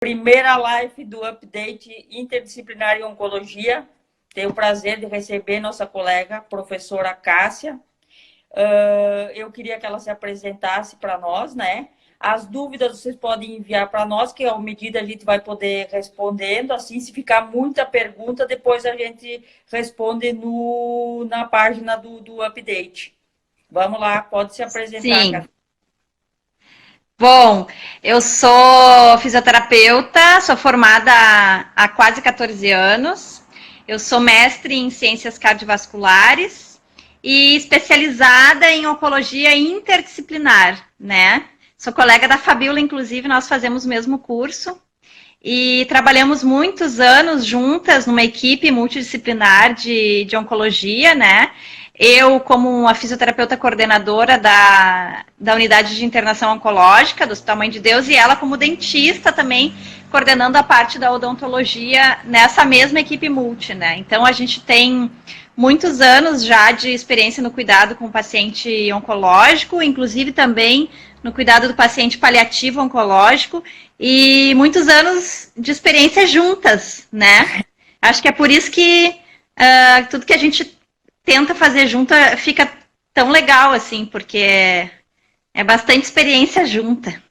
Primeira live do update interdisciplinar em oncologia. Tenho o prazer de receber nossa colega, professora Cássia. Eu queria que ela se apresentasse para nós, né? As dúvidas vocês podem enviar para nós, que à medida a gente vai poder respondendo. Assim, se ficar muita pergunta, depois a gente responde na página do update. Vamos lá, pode se apresentar, Sim. Cássia. Bom, eu sou fisioterapeuta, sou formada há quase 14 anos. Eu sou mestre em ciências cardiovasculares e especializada em oncologia interdisciplinar, né? Sou colega da Fabiola, inclusive, nós fazemos o mesmo curso e trabalhamos muitos anos juntas numa equipe multidisciplinar de oncologia, né? Eu, como a fisioterapeuta coordenadora da unidade de internação oncológica do Hospital Mãe de Deus, e ela como dentista também, coordenando a parte da odontologia nessa mesma equipe multi, né? Então, a gente tem muitos anos já de experiência no cuidado com o paciente oncológico, inclusive também no cuidado do paciente paliativo oncológico, e muitos anos de experiência juntas, né? Acho que é por isso que tudo que a gente tenta fazer junta fica tão legal, assim, porque é bastante experiência junta.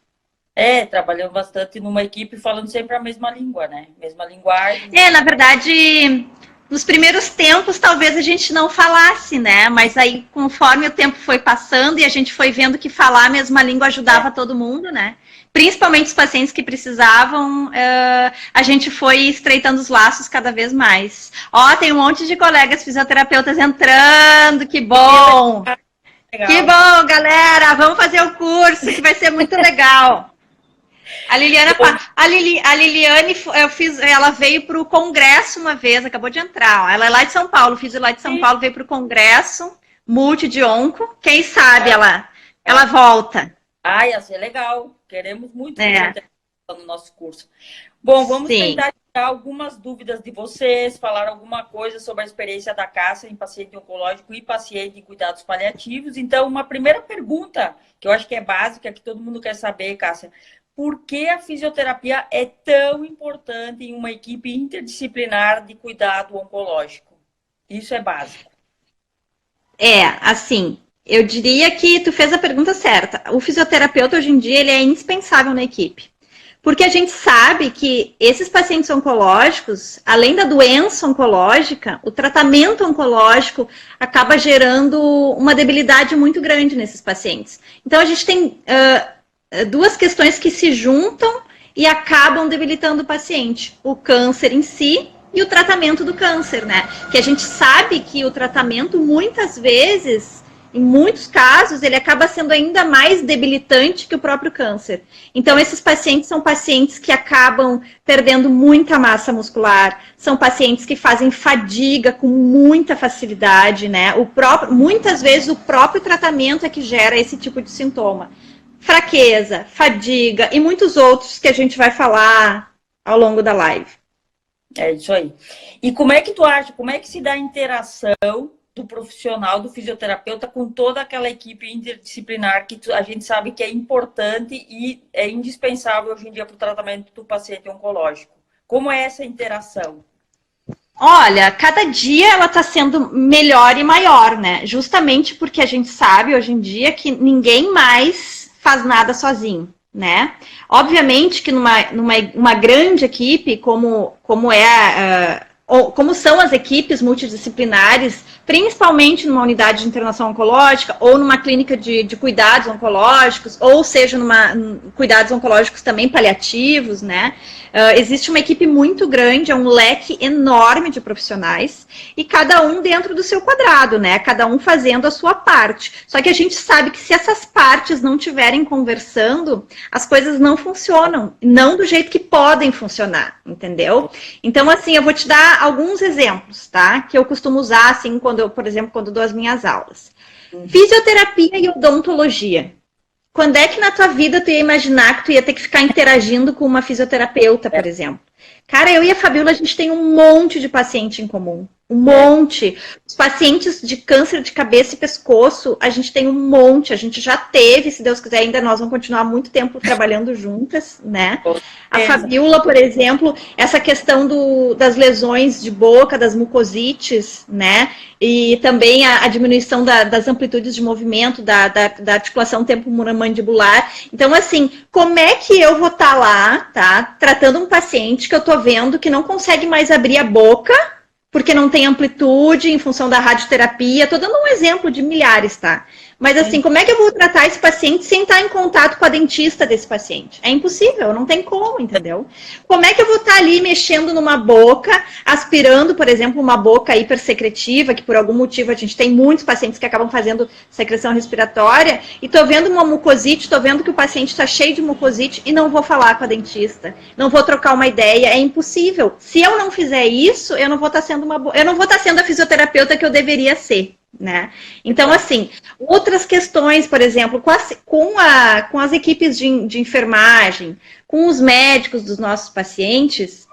Trabalhando bastante numa equipe falando sempre a mesma língua, né? Mesma linguagem. Na verdade, nos primeiros tempos talvez a gente não falasse, né? Mas aí, conforme o tempo foi passando e a gente foi vendo que falar a mesma língua ajudava todo mundo, né? Principalmente os pacientes que precisavam, a gente foi estreitando os laços cada vez mais. Ó, tem um monte de colegas fisioterapeutas entrando, que bom! Legal. Que bom, galera! Vamos fazer o curso, que vai ser muito legal. A Liliane, ela veio para o congresso uma vez, acabou de entrar. Ó. Ela é lá de São Paulo, lá de São Paulo, veio para o congresso multi de onco. Quem sabe ela volta. Ia ser legal. Queremos muito no nosso curso. Bom, vamos tentar tirar algumas dúvidas de vocês, falar alguma coisa sobre a experiência da Cássia em paciente oncológico e paciente em cuidados paliativos. Então, uma primeira pergunta, que eu acho que é básica, que todo mundo quer saber, Cássia. Por que a fisioterapia é tão importante em uma equipe interdisciplinar de cuidado oncológico? Isso é básico. Assim, eu diria que tu fez a pergunta certa. O fisioterapeuta, hoje em dia, ele é indispensável na equipe. Porque a gente sabe que esses pacientes oncológicos, além da doença oncológica, o tratamento oncológico acaba gerando uma debilidade muito grande nesses pacientes. Então, a gente tem duas questões que se juntam e acabam debilitando o paciente. O câncer em si e o tratamento do câncer, né? Que a gente sabe que o tratamento, muitas vezes, em muitos casos, ele acaba sendo ainda mais debilitante que o próprio câncer. Então, esses pacientes são pacientes que acabam perdendo muita massa muscular, são pacientes que fazem fadiga com muita facilidade, né? Muitas vezes, o próprio tratamento é que gera esse tipo de sintoma. Fraqueza, fadiga e muitos outros que a gente vai falar ao longo da live. É isso aí. E como é que tu acha, como é que se dá a interação do profissional, do fisioterapeuta com toda aquela equipe interdisciplinar que a gente sabe que é importante e é indispensável hoje em dia para o tratamento do paciente oncológico? Como é essa interação? Olha, cada dia ela está sendo melhor e maior, né? Justamente porque a gente sabe hoje em dia que ninguém mais faz nada sozinho, né? Obviamente que numa grande equipe, como são as equipes multidisciplinares, principalmente numa unidade de internação oncológica, ou numa clínica de cuidados oncológicos, ou seja, cuidados oncológicos também paliativos, né? Existe uma equipe muito grande, é um leque enorme de profissionais, e cada um dentro do seu quadrado, né? Cada um fazendo a sua parte. Só que a gente sabe que se essas partes não estiverem conversando, as coisas não funcionam, não do jeito que podem funcionar, entendeu? Então, assim, eu vou te dar alguns exemplos, tá? Que eu costumo usar, assim, por exemplo, quando dou as minhas aulas. Fisioterapia e odontologia. Quando é que na tua vida tu ia imaginar que tu ia ter que ficar interagindo com uma fisioterapeuta, por exemplo? Cara, eu e a Fabiola, a gente tem um monte de paciente em comum. Um monte. Os pacientes de câncer de cabeça e pescoço, a gente tem um monte. A gente já teve, se Deus quiser, ainda nós vamos continuar muito tempo trabalhando juntas, né? A Fabiola, por exemplo, essa questão das lesões de boca, das mucosites, né? E também a diminuição das amplitudes de movimento, da articulação temporomandibular. Então, assim, como é que eu vou estar lá, tá? Tratando um paciente que eu tô vendo que não consegue mais abrir a boca, porque não tem amplitude em função da radioterapia. Estou dando um exemplo de milhares, tá? Mas assim, como é que eu vou tratar esse paciente sem estar em contato com a dentista desse paciente? É impossível, não tem como, entendeu? Como é que eu vou estar ali mexendo numa boca, aspirando, por exemplo, uma boca hipersecretiva, que por algum motivo a gente tem muitos pacientes que acabam fazendo secreção respiratória, e estou vendo uma mucosite, estou vendo que o paciente está cheio de mucosite e não vou falar com a dentista, não vou trocar uma ideia, é impossível. Se eu não fizer isso, eu não vou estar sendo eu não vou estar sendo a fisioterapeuta que eu deveria ser. Né? Então, assim, outras questões, por exemplo, com as equipes de enfermagem, com os médicos dos nossos pacientes,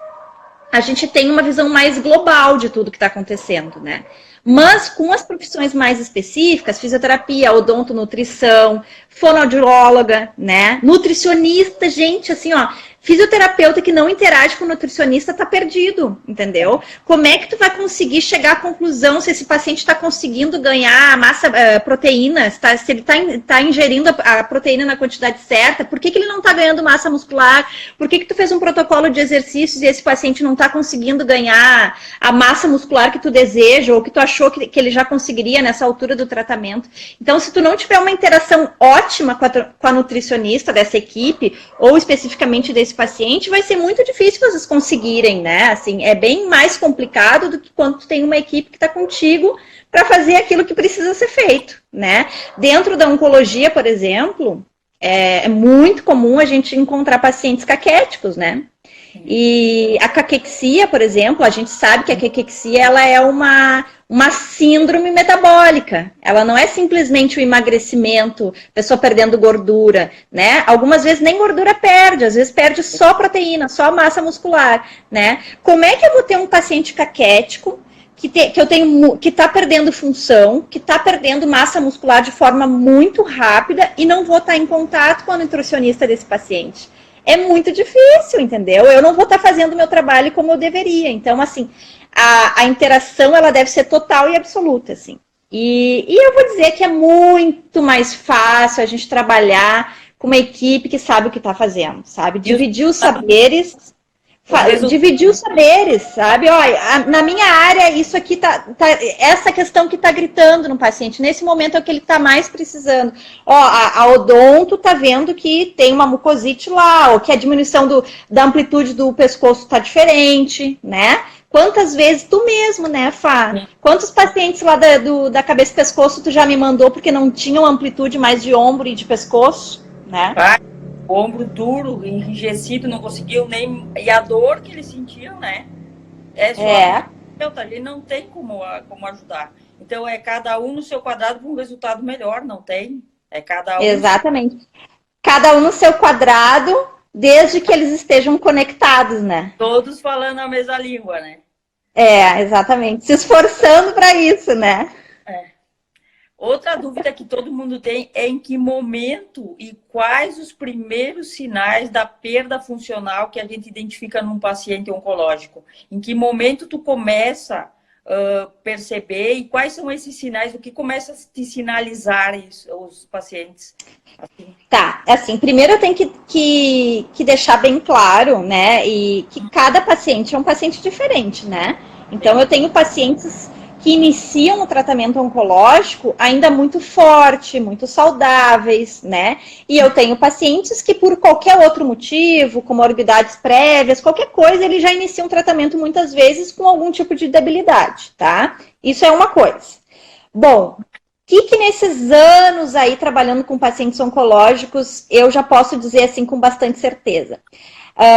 a gente tem uma visão mais global de tudo que está acontecendo, né? Mas com as profissões mais específicas, fisioterapia, odonto, nutrição, fonoaudióloga, né? Nutricionista, gente, assim, ó, fisioterapeuta que não interage com o nutricionista tá perdido, entendeu? Como é que tu vai conseguir chegar à conclusão se esse paciente está conseguindo ganhar massa, proteína, se ele tá ingerindo a proteína na quantidade certa, por que ele não tá ganhando massa muscular? Por que tu fez um protocolo de exercícios e esse paciente não tá conseguindo ganhar a massa muscular que tu deseja ou que tu achou que ele já conseguiria nessa altura do tratamento? Então, se tu não tiver uma interação ótima com a nutricionista dessa equipe, ou especificamente desse paciente, vai ser muito difícil vocês conseguirem, né? Assim, é bem mais complicado do que quando tu tem uma equipe que está contigo para fazer aquilo que precisa ser feito, né? Dentro da oncologia, por exemplo, é muito comum a gente encontrar pacientes caquéticos, né? E a caquexia, por exemplo, a gente sabe que a caquexia ela é uma síndrome metabólica. Ela não é simplesmente o emagrecimento, pessoa perdendo gordura, né? Algumas vezes nem gordura perde, às vezes perde só proteína, só massa muscular, né? Como é que eu vou ter um paciente caquético que está perdendo função, que está perdendo massa muscular de forma muito rápida e não vou estar em contato com a nutricionista desse paciente? É muito difícil, entendeu? Eu não vou estar fazendo o meu trabalho como eu deveria. Então, assim, a interação, ela deve ser total e absoluta, assim. E eu vou dizer que é muito mais fácil a gente trabalhar com uma equipe que sabe o que está fazendo, sabe? Dividir os saberes... Dividir os saberes, sabe? Olha, na minha área, isso aqui essa questão que tá gritando no paciente, nesse momento é o que ele tá mais precisando. Ó, a odonto tá vendo que tem uma mucosite lá, ou que a diminuição da amplitude do pescoço tá diferente, né? Quantas vezes, tu mesmo, né, Fá? Quantos pacientes lá da cabeça e pescoço tu já me mandou porque não tinham amplitude mais de ombro e de pescoço, né? O ombro duro, enrijecido, não conseguiam nem... E a dor que eles sentiam, né? Ele não tem como ajudar. Então, é cada um no seu quadrado com um resultado melhor, não tem? É cada um... Exatamente. Cada um no seu quadrado, desde que eles estejam conectados, né? Todos falando a mesma língua, né? Exatamente. Se esforçando para isso, né? Outra dúvida que todo mundo tem é em que momento e quais os primeiros sinais da perda funcional que a gente identifica num paciente oncológico. Em que momento tu começa a perceber e quais são esses sinais, o que começa a te sinalizar os pacientes? Assim. Tá, assim, primeiro eu tenho que deixar bem claro, né, e que cada paciente é um paciente diferente, né? Então eu tenho pacientes que iniciam o tratamento oncológico ainda muito forte, muito saudáveis, né? E eu tenho pacientes que por qualquer outro motivo, comorbidades prévias, qualquer coisa, ele já inicia um tratamento muitas vezes com algum tipo de debilidade, tá? Isso é uma coisa. Bom, o que nesses anos aí trabalhando com pacientes oncológicos, eu já posso dizer assim com bastante certeza.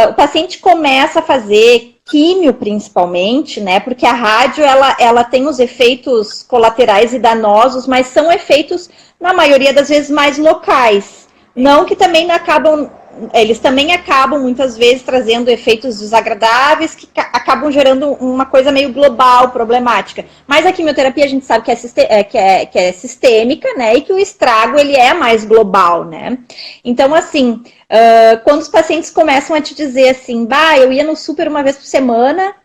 O paciente começa a fazer químio, principalmente, né? Porque a rádio, ela tem os efeitos colaterais e danosos, mas são efeitos, na maioria das vezes, mais locais. Não que também acabam eles também acabam, muitas vezes, trazendo efeitos desagradáveis que acabam gerando uma coisa meio global, problemática. Mas a quimioterapia a gente sabe que é sistêmica, né? E que o estrago, ele é mais global, né? Então, assim, quando os pacientes começam a te dizer assim, bah, eu ia no super uma vez por semana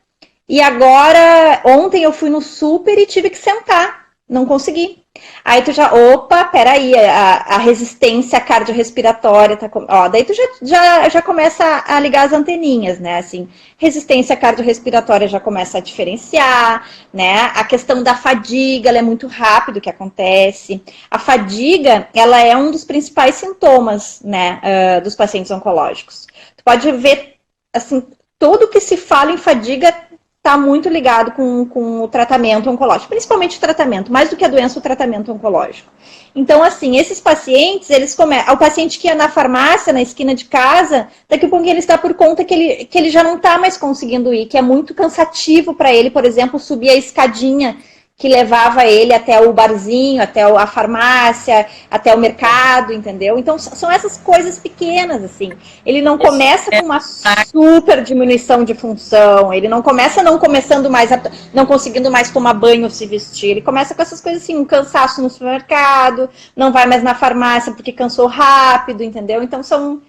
e agora, ontem eu fui no super e tive que sentar, não consegui. Aí tu já, opa, peraí, a resistência cardiorrespiratória tá, ó, daí tu já começa a ligar as anteninhas, né, assim, resistência cardiorrespiratória já começa a diferenciar, né, a questão da fadiga, ela é muito rápido que acontece, a fadiga, ela é um dos principais sintomas, né, dos pacientes oncológicos. Tu pode ver, assim, tudo que se fala em fadiga está muito ligado com o tratamento oncológico, principalmente o tratamento, mais do que a doença, o tratamento oncológico. Então, assim, esses pacientes, eles começam. O paciente que ia na farmácia, na esquina de casa, daqui a pouco ele está por conta que ele já não está mais conseguindo ir, que é muito cansativo para ele, por exemplo, subir a escadinha que levava ele até o barzinho, até a farmácia, até o mercado, entendeu? Então, são essas coisas pequenas, assim. Ele não começa com uma super diminuição de função, ele não começa não conseguindo mais tomar banho ou se vestir, ele começa com essas coisas assim, um cansaço no supermercado, não vai mais na farmácia porque cansou rápido, entendeu? Então, são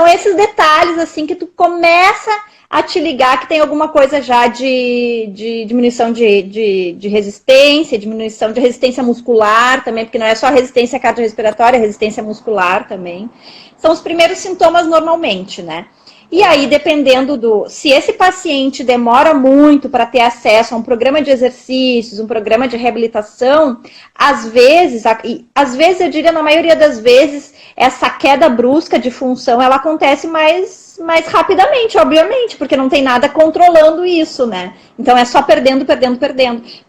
esses detalhes, assim, que tu começa a te ligar que tem alguma coisa já de diminuição de resistência, diminuição de resistência muscular também, porque não é só resistência cardiorrespiratória, é resistência muscular também. São os primeiros sintomas normalmente, né? E aí, dependendo se esse paciente demora muito para ter acesso a um programa de exercícios, um programa de reabilitação, às vezes eu diria na maioria das vezes, essa queda brusca de função, ela acontece mais rapidamente, obviamente, porque não tem nada controlando isso, né? Então é só perdendo.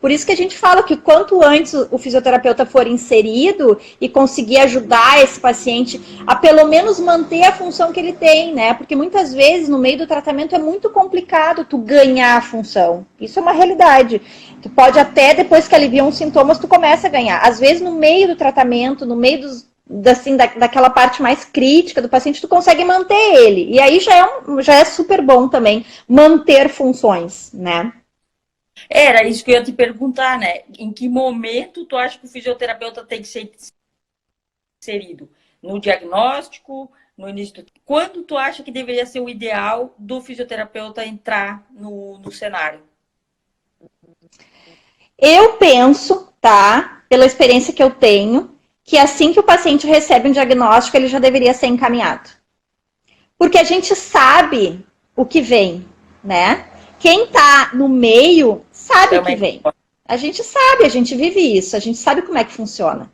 Por isso que a gente fala que quanto antes o fisioterapeuta for inserido e conseguir ajudar esse paciente a pelo menos manter a função que ele tem, né? Porque muitas vezes no meio do tratamento é muito complicado tu ganhar a função. Isso é uma realidade. Tu pode até, depois que aliviam os sintomas, tu começa a ganhar. Às vezes no meio do tratamento, no meio daquela parte mais crítica do paciente, tu consegue manter ele. E aí já é super bom também manter funções, né? Era isso que eu ia te perguntar, né? Em que momento tu acha que o fisioterapeuta tem que ser inserido? No diagnóstico, no início do... Quando tu acha que deveria ser o ideal do fisioterapeuta entrar no cenário? Eu penso, tá? Pela experiência que eu tenho, que assim que o paciente recebe um diagnóstico, ele já deveria ser encaminhado. Porque a gente sabe o que vem, né? Quem está no meio sabe o que vem. A gente sabe, a gente vive isso, a gente sabe como é que funciona.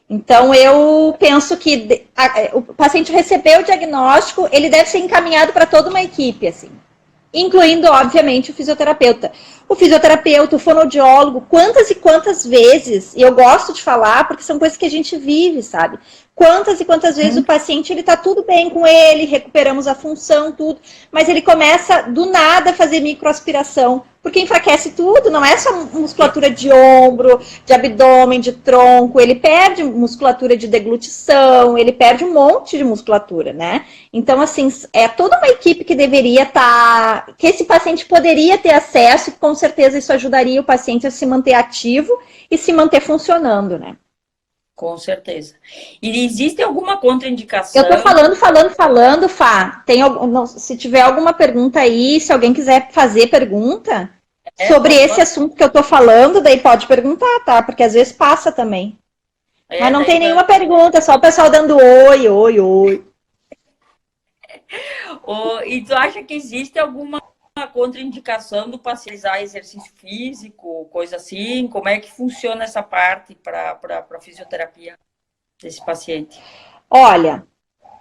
Então, eu penso que o paciente recebeu o diagnóstico, ele deve ser encaminhado para toda uma equipe, assim. Incluindo, obviamente, o fisioterapeuta. O fisioterapeuta, o fonoaudiólogo, quantas e quantas vezes, e eu gosto de falar porque são coisas que a gente vive, sabe? Quantas e quantas vezes o paciente, ele tá tudo bem com ele, recuperamos a função, tudo, mas ele começa do nada a fazer microaspiração, porque enfraquece tudo, não é só musculatura de ombro, de abdômen, de tronco, ele perde musculatura de deglutição, ele perde um monte de musculatura, né? Então, assim, é toda uma equipe que deveria que esse paciente poderia ter acesso, e com certeza isso ajudaria o paciente a se manter ativo e se manter funcionando, né? Com certeza. E existe alguma contraindicação? Eu tô falando, Fá. Se tiver alguma pergunta aí, se alguém quiser fazer pergunta sobre esse assunto que eu tô falando, daí pode perguntar, tá? Porque às vezes passa também. Mas não tem nenhuma pergunta, só o pessoal dando oi, oi, oi. E tu acha que existe alguma contraindicação do paciente realizar exercício físico, coisa assim? Como é que funciona essa parte para a fisioterapia desse paciente? Olha,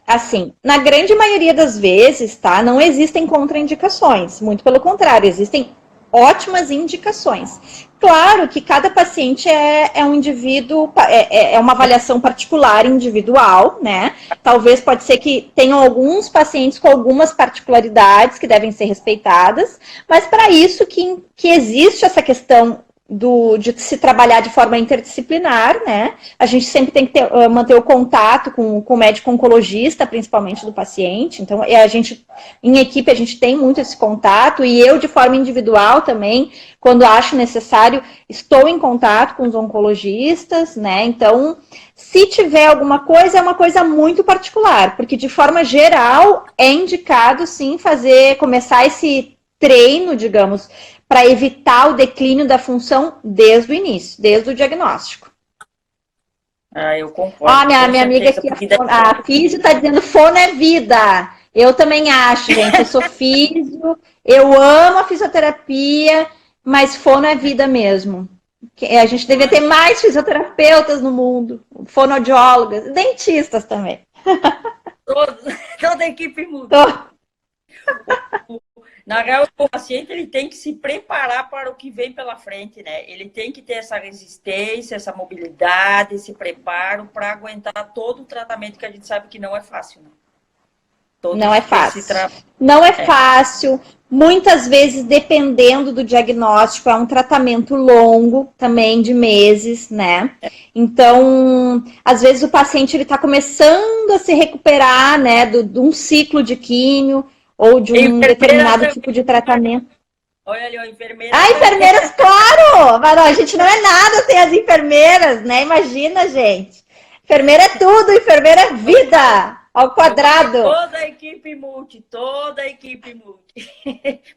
assim, na grande maioria das vezes, tá? Não existem contraindicações. Muito pelo contrário, existem ótimas indicações. Claro que cada paciente é um indivíduo, é uma avaliação particular, individual, né? Talvez pode ser que tenham alguns pacientes com algumas particularidades que devem ser respeitadas, mas para isso que existe essa questão de se trabalhar de forma interdisciplinar, né? A gente sempre tem que manter o contato com o médico oncologista, principalmente do paciente. Então, a gente, em equipe, a gente tem muito esse contato, e eu, de forma individual também, quando acho necessário, estou em contato com os oncologistas, né? Então, se tiver alguma coisa, é uma coisa muito particular, porque, de forma geral, é indicado, sim, começar esse treino, digamos, para evitar o declínio da função desde o início, desde o diagnóstico. Eu concordo. Ó, minha amiga aqui, a Físio está dizendo fono é vida. Eu também acho, gente. Eu sou físio, eu amo a fisioterapia, mas fono é vida mesmo. A gente devia ter mais fisioterapeutas no mundo, fonoaudiólogas, dentistas também. Toda a equipe muda. Na real, o paciente ele tem que se preparar para o que vem pela frente, né? Ele tem que ter essa resistência, essa mobilidade, esse preparo para aguentar todo o tratamento que a gente sabe que não é fácil, né? Não é fácil. Não é fácil. Muitas vezes, dependendo do diagnóstico, é um tratamento longo, também de meses, né? Então, às vezes o paciente ele está começando a se recuperar, né, de um ciclo de químio, ou de um determinado tipo de tratamento. Olha ali, ó, enfermeira. Enfermeiras, claro! Mas não, a gente não é nada sem as enfermeiras, né? Imagina, gente. Enfermeira é tudo, enfermeira é vida, ao quadrado. Toda a equipe multi, toda a equipe multi.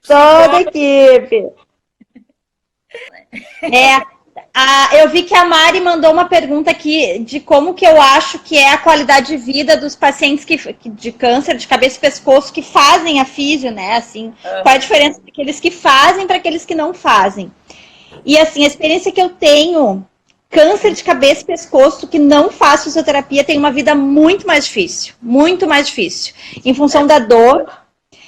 Toda a equipe. Eu vi que a Mari mandou uma pergunta aqui de como que eu acho que é a qualidade de vida dos pacientes de câncer de cabeça e pescoço que fazem a físio, né? Assim, qual é a diferença daqueles que fazem para aqueles que não fazem? E assim, a experiência que eu tenho, câncer de cabeça e pescoço que não faz fisioterapia tem uma vida muito mais difícil, em função da dor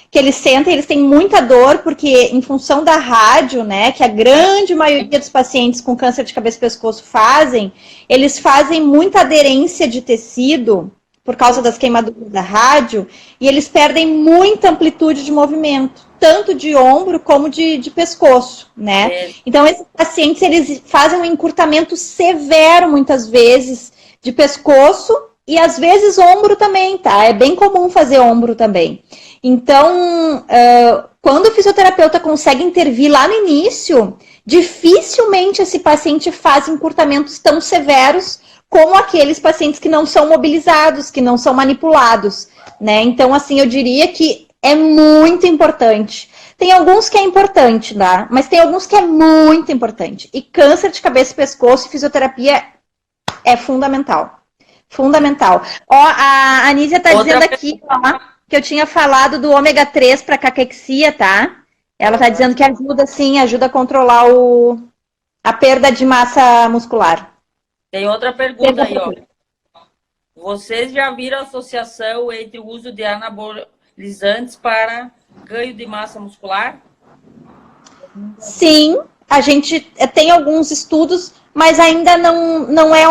que eles sentem, eles têm muita dor, porque em função da rádio, né, que a grande maioria dos pacientes com câncer de cabeça e pescoço fazem, eles fazem muita aderência de tecido, por causa das queimaduras da rádio, e eles perdem muita amplitude de movimento, tanto de ombro como de pescoço, né? Então, esses pacientes, eles fazem um encurtamento severo, muitas vezes, de pescoço, e às vezes ombro também, tá? É bem comum fazer ombro também. Então, quando o fisioterapeuta consegue intervir lá no início, dificilmente esse paciente faz encurtamentos tão severos como aqueles pacientes que não são mobilizados, que não são manipulados, né? Então, assim, eu diria que é muito importante. Tem alguns que é importante, tá? Mas tem alguns que é muito importante. E câncer de cabeça e pescoço e fisioterapia é fundamental. Fundamental. Ó, a Anísia tá dizendo aqui, ó, que eu tinha falado do ômega 3 para caquexia, tá? Ela tá dizendo que ajuda, sim, ajuda a controlar a perda de massa muscular. Tem outra pergunta aí, ó. Vocês já viram a associação entre o uso de anabolizantes para ganho de massa muscular? Sim, a gente tem alguns estudos, mas ainda não é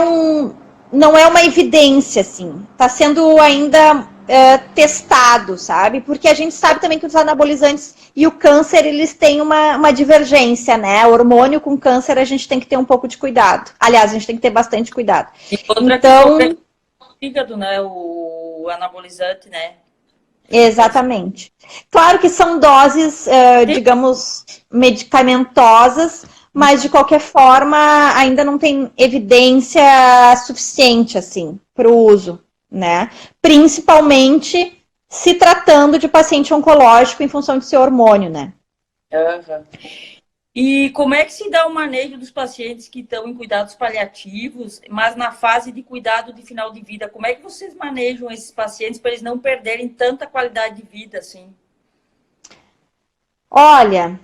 uma evidência, assim. Está sendo ainda testado, sabe? Porque a gente sabe também que os anabolizantes e o câncer, eles têm uma divergência, né? O hormônio com câncer, a gente tem que ter um pouco de cuidado. Aliás, a gente tem que ter bastante cuidado. E outra então, que o fígado, né? O anabolizante, né? Exatamente. Claro que são doses, digamos, medicamentosas, mas de qualquer forma ainda não tem evidência suficiente, assim, para o uso, né? Principalmente se tratando de paciente oncológico em função de seu hormônio, né? Uhum. E como é que se dá o manejo dos pacientes que estão em cuidados paliativos, mas na fase de cuidado de final de vida? Como é que vocês manejam esses pacientes para eles não perderem tanta qualidade de vida, assim? Olha,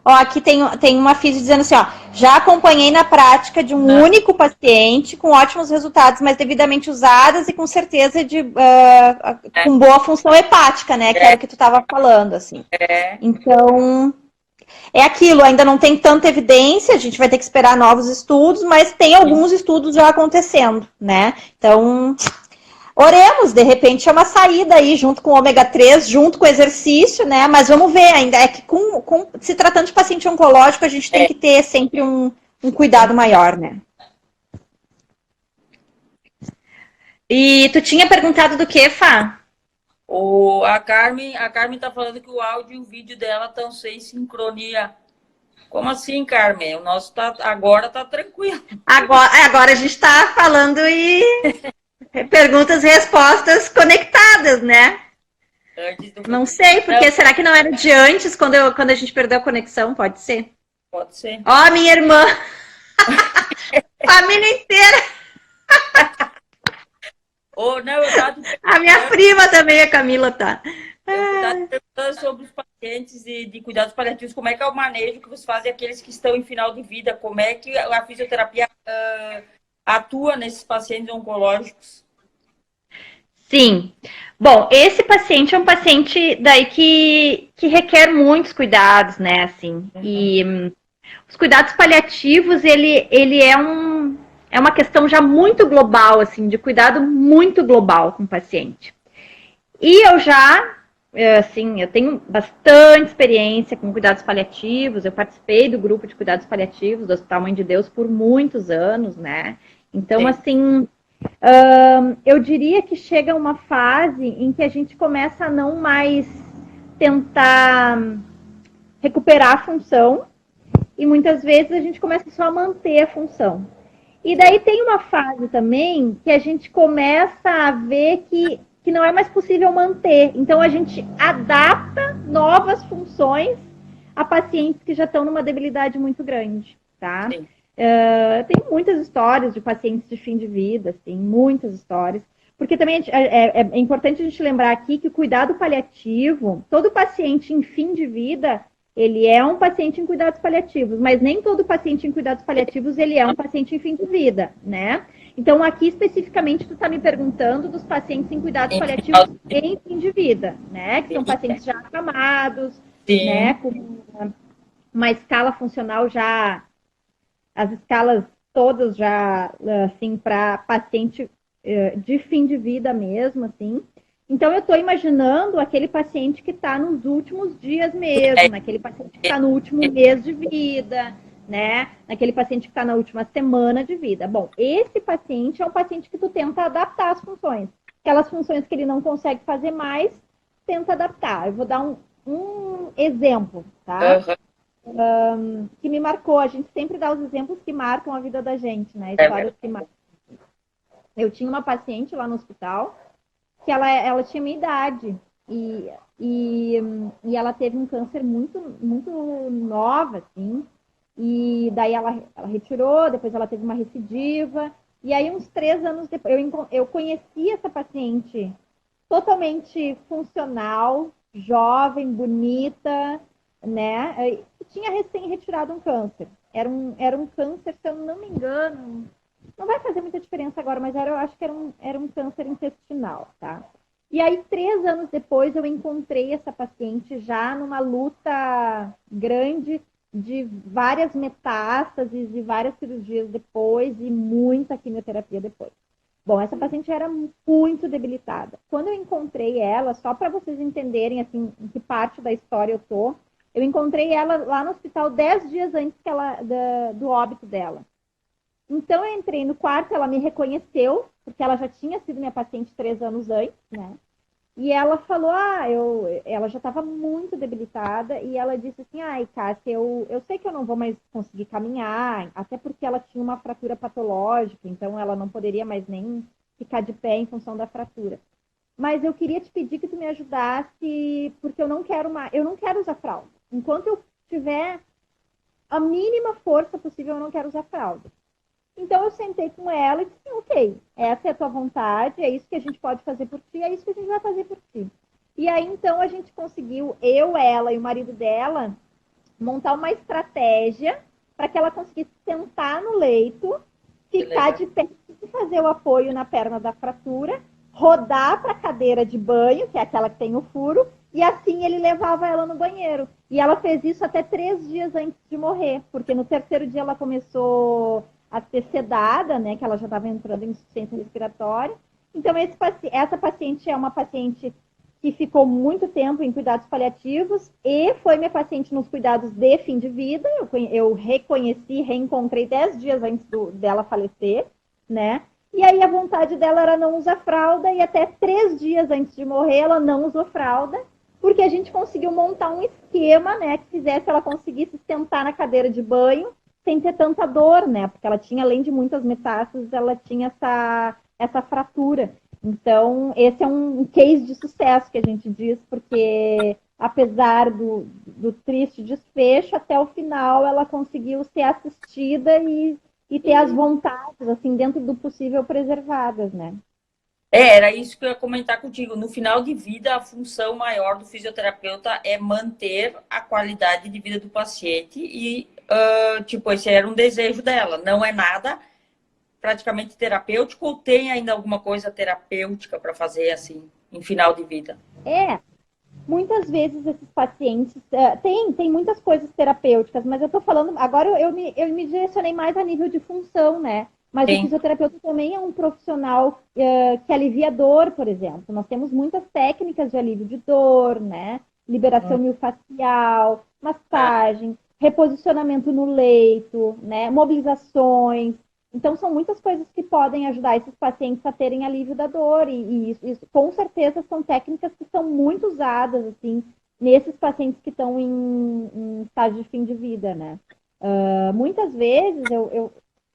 aqui tem uma física dizendo assim, ó, já acompanhei na prática de um único paciente com ótimos resultados, mas devidamente usadas e com certeza com boa função hepática, né, que era o que tu estava falando, assim. Então, é aquilo, ainda não tem tanta evidência, a gente vai ter que esperar novos estudos, mas tem alguns estudos já acontecendo, né, então... Oremos, de repente é uma saída aí, junto com o ômega 3, junto com o exercício, né? Mas vamos ver, ainda é que se tratando de paciente oncológico, a gente tem que ter sempre um cuidado maior, né? E tu tinha perguntado do que, Fá? A Carmen tá falando que o áudio e o vídeo dela estão sem sincronia. Como assim, Carmen? O nosso agora tá tranquilo. Agora a gente está falando e perguntas e respostas conectadas, né? Não sei, porque será que não era de antes, quando a gente perdeu a conexão? Pode ser. Pode ser. Ó, minha irmã! Família inteira! Não, a minha prima também, a Camila, tá. Eu estava perguntando sobre os pacientes de cuidados paliativos, como é que é o manejo que vocês fazem aqueles que estão em final de vida, como é que a fisioterapia atua nesses pacientes oncológicos? Sim. Bom, esse paciente é um paciente daí que requer muitos cuidados, né, assim, e os cuidados paliativos, ele é uma questão já muito global, assim, de cuidado muito global com o paciente. E eu tenho bastante experiência com cuidados paliativos, eu participei do grupo de cuidados paliativos do Hospital Mãe de Deus por muitos anos, né? Então, sim, assim, eu diria que chega uma fase em que a gente começa a não mais tentar recuperar a função, e muitas vezes a gente começa só a manter a função. E daí tem uma fase também que a gente começa a ver que não é mais possível manter. Então a gente adapta novas funções a pacientes que já estão numa debilidade muito grande, tá? Tem muitas histórias de pacientes de fim de vida, assim, muitas histórias. Porque também é importante a gente lembrar aqui que o cuidado paliativo, todo paciente em fim de vida, ele é um paciente em cuidados paliativos, mas nem todo paciente em cuidados paliativos, ele é um paciente em fim de vida, né? Então, aqui, especificamente, tu está me perguntando dos pacientes em cuidados paliativos em fim de vida, né? Que são pacientes já acamados, né? Com uma escala funcional já... As escalas todas já, assim, para paciente de fim de vida mesmo, assim. Então, eu estou imaginando aquele paciente que está nos últimos dias mesmo, naquele paciente que está no último mês de vida, né? Naquele paciente que está na última semana de vida. Bom, esse paciente é um paciente que tu tenta adaptar as funções. Aquelas funções que ele não consegue fazer mais, tenta adaptar. Eu vou dar um exemplo, tá? Que me marcou. A gente sempre dá os exemplos que marcam a vida da gente, né? Histórias que marcam. Eu tinha uma paciente lá no hospital que ela tinha minha idade e ela teve um câncer muito, muito nova, assim, e daí ela retirou, depois ela teve uma recidiva, e aí uns 3 anos depois, eu conheci essa paciente totalmente funcional, jovem, bonita, né, e tinha recém retirado um câncer. Era um câncer, se eu não me engano, não vai fazer muita diferença agora, mas eu acho que era um câncer intestinal, tá? E aí, 3 anos depois, eu encontrei essa paciente já numa luta grande de várias metástases e várias cirurgias depois e muita quimioterapia depois. Bom, essa paciente era muito debilitada. Quando eu encontrei ela, só para vocês entenderem, assim, em que parte da história eu tô, eu encontrei ela lá no hospital 10 dias antes do óbito dela. Então, eu entrei no quarto, ela me reconheceu, porque ela já tinha sido minha paciente 3 anos antes, né? E ela falou, ela já estava muito debilitada, e ela disse assim, ai, Cássia, eu sei que eu não vou mais conseguir caminhar, até porque ela tinha uma fratura patológica, então ela não poderia mais nem ficar de pé em função da fratura. Mas eu queria te pedir que tu me ajudasse, porque eu não quero usar fralda. Enquanto eu tiver a mínima força possível, eu não quero usar fralda. Então, eu sentei com ela e disse, ok, essa é a tua vontade, é isso que a gente pode fazer por ti, é isso que a gente vai fazer por ti. E aí, então, a gente conseguiu, eu, ela e o marido dela, montar uma estratégia para que ela conseguisse sentar no leito, ficar de pé e fazer o apoio na perna da fratura, rodar para a cadeira de banho, que é aquela que tem o furo, e assim ele levava ela no banheiro. E ela fez isso até 3 dias antes de morrer, porque no 3º dia ela começou a ter sedada, né, que ela já estava entrando em insuficiência respiratória, Então, essa paciente é uma paciente que ficou muito tempo em cuidados paliativos e foi minha paciente nos cuidados de fim de vida. Eu reconheci, reencontrei 10 dias antes dela falecer, né? E aí a vontade dela era não usar fralda e até 3 dias antes de morrer ela não usou fralda, porque a gente conseguiu montar um esquema, né, que fizesse ela conseguir se sentar na cadeira de banho sem ter tanta dor, né? Porque ela tinha, além de muitas metástases, ela tinha essa fratura. Então, esse é um case de sucesso que a gente diz, porque apesar do triste desfecho, até o final ela conseguiu ser assistida e ter as vontades, assim, dentro do possível, preservadas, né? Era isso que eu ia comentar contigo. No final de vida, a função maior do fisioterapeuta é manter a qualidade de vida do paciente e, tipo, esse era um desejo dela. Não é nada praticamente terapêutico ou tem ainda alguma coisa terapêutica para fazer, assim, em final de vida? Muitas vezes esses pacientes tem muitas coisas terapêuticas, mas eu tô falando, agora eu me direcionei mais a nível de função, né? Mas o Sim. fisioterapeuta também é um profissional que alivia dor, por exemplo. Nós temos muitas técnicas de alívio de dor, né? Liberação miofascial, massagem, reposicionamento no leito, né? Mobilizações. Então, são muitas coisas que podem ajudar esses pacientes a terem alívio da dor, e isso, com certeza, são técnicas que são muito usadas, assim, nesses pacientes que estão em estágio de fim de vida, né? Muitas vezes,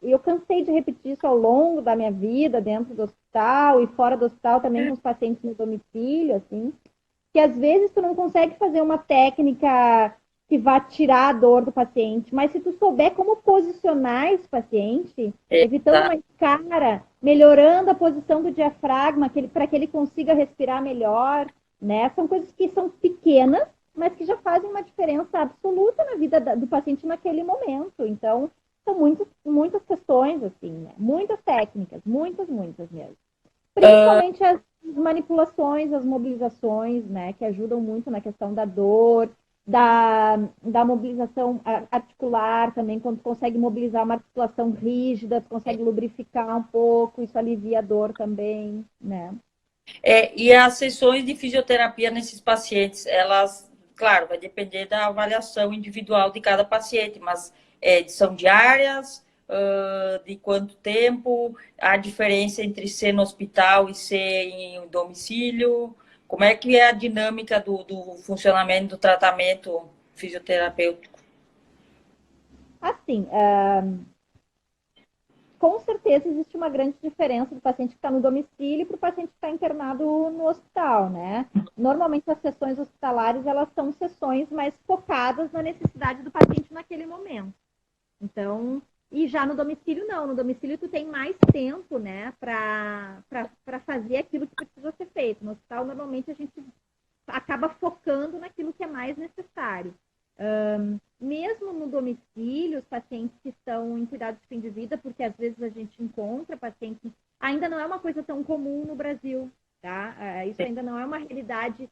eu cansei de repetir isso ao longo da minha vida, dentro do hospital e fora do hospital, também com os pacientes no domicílio, assim, que às vezes tu não consegue fazer uma técnica que vá tirar a dor do paciente, mas se tu souber como posicionar esse paciente, evitando uma escara, melhorando a posição do diafragma para que ele consiga respirar melhor, né? São coisas que são pequenas, mas que já fazem uma diferença absoluta na vida do paciente naquele momento. Então, são muitas questões, assim, né? Muitas técnicas, muitas mesmo. Principalmente as manipulações, as mobilizações, né, que ajudam muito na questão da dor, da mobilização articular também, quando tu consegue mobilizar uma articulação rígida, tu consegue lubrificar um pouco, isso alivia a dor também, né? E as sessões de fisioterapia nesses pacientes, elas, claro, vai depender da avaliação individual de cada paciente, mas são diárias, de quanto tempo, a diferença entre ser no hospital e ser em domicílio, como é que é a dinâmica do funcionamento do tratamento fisioterapêutico? Assim, com certeza existe uma grande diferença do paciente que está no domicílio para o paciente que está internado no hospital, né? Normalmente as sessões hospitalares, elas são sessões mais focadas na necessidade do paciente naquele momento. Então, e já no domicílio não, no domicílio tu tem mais tempo, né, para fazer aquilo que precisa ser feito. No hospital, normalmente a gente acaba focando naquilo que é mais necessário. Mesmo no domicílio, os pacientes que estão em cuidado de fim de vida, porque às vezes a gente encontra pacientes, ainda não é uma coisa tão comum no Brasil, tá? Isso ainda não é uma realidade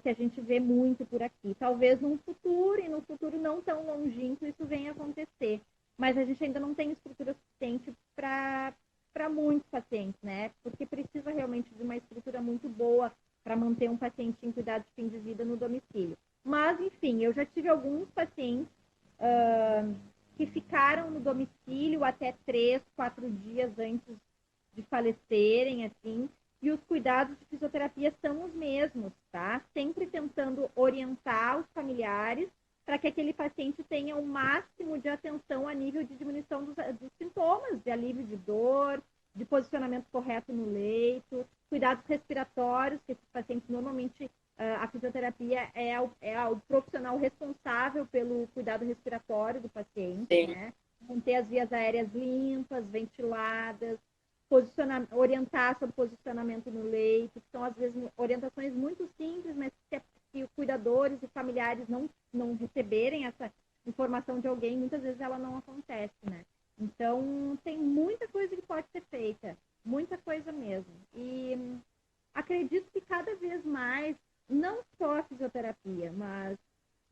que a gente vê muito por aqui. Talvez num futuro, e no futuro não tão longínquo, isso venha a acontecer. Mas a gente ainda não tem estrutura suficiente para muitos pacientes, né? Porque precisa realmente de uma estrutura muito boa para manter um paciente em cuidado de fim de vida no domicílio. Mas, enfim, eu já tive alguns pacientes que ficaram no domicílio até 3, 4 dias antes de falecerem, assim, e os cuidados de fisioterapia são os mesmos, tá? Sempre tentando orientar os familiares para que aquele paciente tenha o máximo de atenção a nível de diminuição dos sintomas, de alívio de dor, de posicionamento correto no leito, cuidados respiratórios, que esses pacientes normalmente, a fisioterapia é o profissional responsável pelo cuidado respiratório do paciente, né? Manter as vias aéreas limpas, ventiladas, orientar sobre posicionamento no leito, que são às vezes orientações muito simples, mas que os cuidadores e familiares não receberem essa informação de alguém, muitas vezes ela não acontece, né? Então, tem muita coisa que pode ser feita, muita coisa mesmo. E acredito que cada vez mais, não só a fisioterapia, mas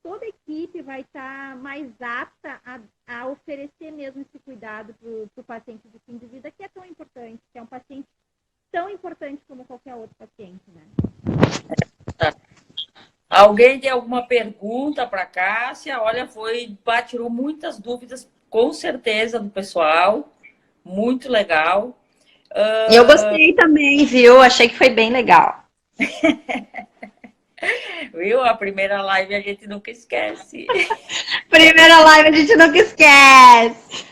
toda a equipe vai estar mais apta a oferecer mesmo esse cuidado para o paciente de fim de vida, que é tão importante, que é um paciente tão importante como qualquer outro paciente, né? Alguém tem alguma pergunta para a Cássia? Olha, tirou muitas dúvidas, com certeza, do pessoal. Muito legal. Eu gostei também, viu? Achei que foi bem legal. Viu? A primeira live a gente nunca esquece. Primeira live a gente nunca esquece.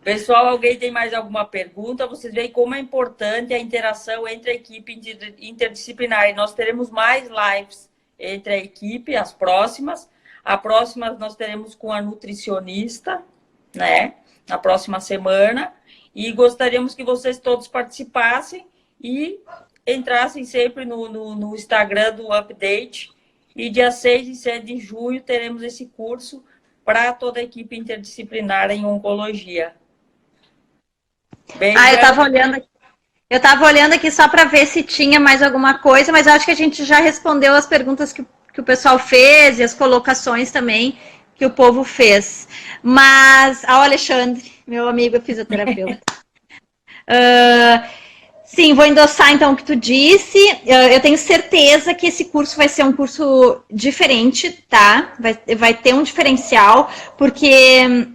Pessoal, alguém tem mais alguma pergunta? Vocês veem como é importante a interação entre a equipe interdisciplinar. E nós teremos mais lives entre a equipe, as próximas. A próxima nós teremos com a nutricionista, né? Na próxima semana. E gostaríamos que vocês todos participassem e entrassem sempre no Instagram do Update. E dia 6 e 7 de junho teremos esse curso para toda a equipe interdisciplinar em oncologia. Ah, eu estava olhando aqui só para ver se tinha mais alguma coisa, mas eu acho que a gente já respondeu as perguntas que o pessoal fez e as colocações também que o povo fez. Mas, o Alexandre, meu amigo fisioterapeuta. Sim, vou endossar então o que tu disse. Eu tenho certeza que esse curso vai ser um curso diferente, tá? Vai ter um diferencial, porque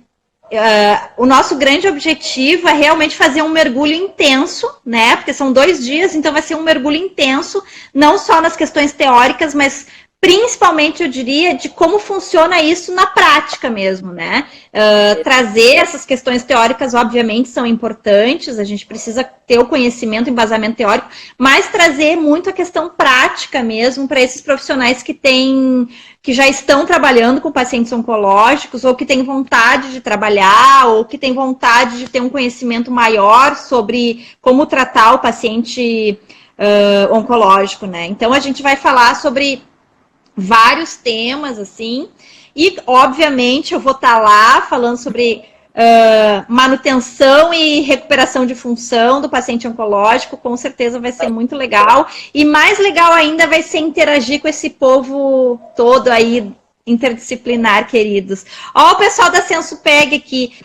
o nosso grande objetivo é realmente fazer um mergulho intenso, né? Porque são 2 dias, então vai ser um mergulho intenso, não só nas questões teóricas, mas principalmente, eu diria, de como funciona isso na prática mesmo, né? Trazer essas questões teóricas, obviamente, são importantes, a gente precisa ter o conhecimento, o embasamento teórico, mas trazer muito a questão prática mesmo para esses profissionais que já estão trabalhando com pacientes oncológicos, ou que têm vontade de trabalhar, ou que têm vontade de ter um conhecimento maior sobre como tratar o paciente oncológico, né? Então, a gente vai falar sobre vários temas, assim, e, obviamente, eu vou estar lá falando sobre manutenção e recuperação de função do paciente oncológico, com certeza vai ser muito legal, e mais legal ainda vai ser interagir com esse povo todo aí, interdisciplinar, queridos. Ó, o pessoal da SensoPeg aqui,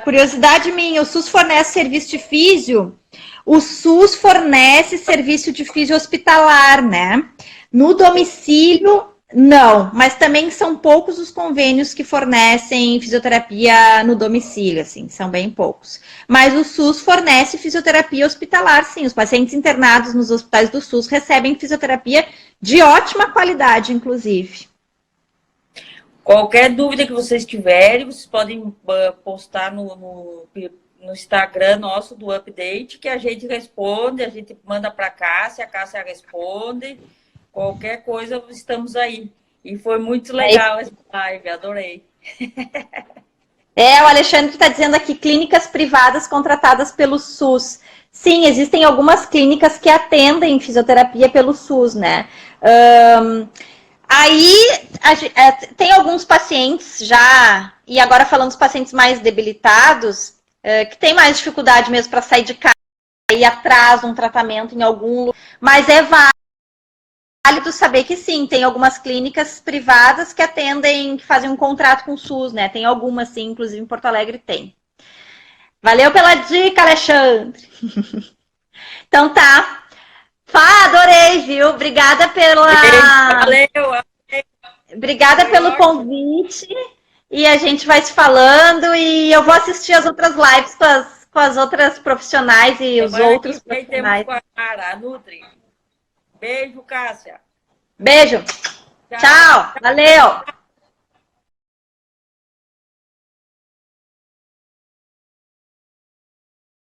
curiosidade minha, o SUS fornece serviço de físio? O SUS fornece serviço de físio hospitalar, né? No domicílio, não, mas também são poucos os convênios que fornecem fisioterapia no domicílio, assim, são bem poucos. Mas o SUS fornece fisioterapia hospitalar, sim, os pacientes internados nos hospitais do SUS recebem fisioterapia de ótima qualidade, inclusive. Qualquer dúvida que vocês tiverem, vocês podem postar no Instagram nosso do Update, que a gente responde, a gente manda para a Cássia responde. Qualquer coisa, estamos aí. E foi muito legal essa live, adorei. O Alexandre está dizendo aqui, clínicas privadas contratadas pelo SUS. Sim, existem algumas clínicas que atendem fisioterapia pelo SUS, né? Aí, tem alguns pacientes já, e agora falando dos pacientes mais debilitados, que tem mais dificuldade mesmo para sair de casa, ir atrás de um tratamento em algum lugar, mas é válido saber que sim, tem algumas clínicas privadas que atendem, que fazem um contrato com o SUS, né? Tem algumas, sim, inclusive em Porto Alegre tem. Valeu pela dica, Alexandre. Então tá. Adorei, viu? Obrigada Valeu. Obrigada pelo convite. E a gente vai se falando e eu vou assistir as outras lives com as outras profissionais e os outros profissionais. Temos com a Nutri. Beijo, Cássia. Beijo. Tchau. Valeu.